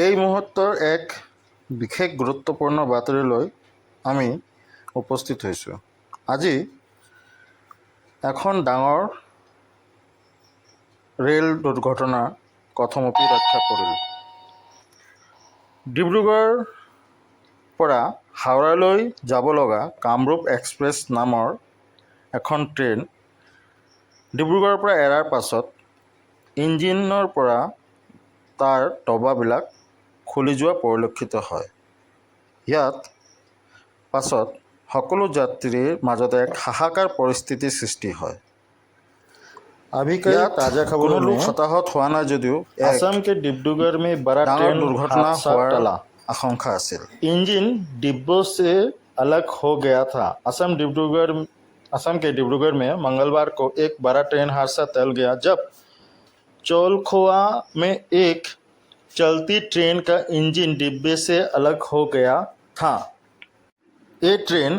এই মুহূৰ্তৰ এক বিশেষ গুৰুত্বপূৰ্ণ বাতৰিলৈ আমি উপস্থিত হৈছোঁ। আজি এখন ডাঙৰ ৰেল দুৰ্ঘটনাৰ কথমপি ৰক্ষা পৰিল। ডিব্ৰুগড়ৰ পৰা হাওৰালৈ যাব লগা কামৰূপ এক্সপ্ৰেছ নামৰ এখন ট্ৰেইন ডিব্ৰুগড়ৰ পৰা এৰাৰ পাছত ইঞ্জিনৰ পৰা তাৰ ডবাবিলাক খুলি যোৱা পৰিলক্ষিত হয়। ইয়াত পাছত সকলো যাত্ৰীৰ মাজতে এক হাহাকাৰ পৰিস্থিতিৰ সৃষ্টি হয়। यात ताज़ा खबरों কোনো লোক में হতাহত হোৱা নাই যদিও असम के डिब्रूगढ़ में बड़ा ডাঙৰ ट्रेन দুৰ্ঘটনা हादसा হোৱাৰ टला। আশংকা আছিল। इंजन डिब्बों से अलग हो गया था। असम के डिब्रूगढ़ में मंगलवार को एक बड़ा ट्रेन हादसा टल गया जब चौलखोवा में एक चलती ट्रेन का इंजन डिब्बे से अलग हो गया था। ये ट्रेन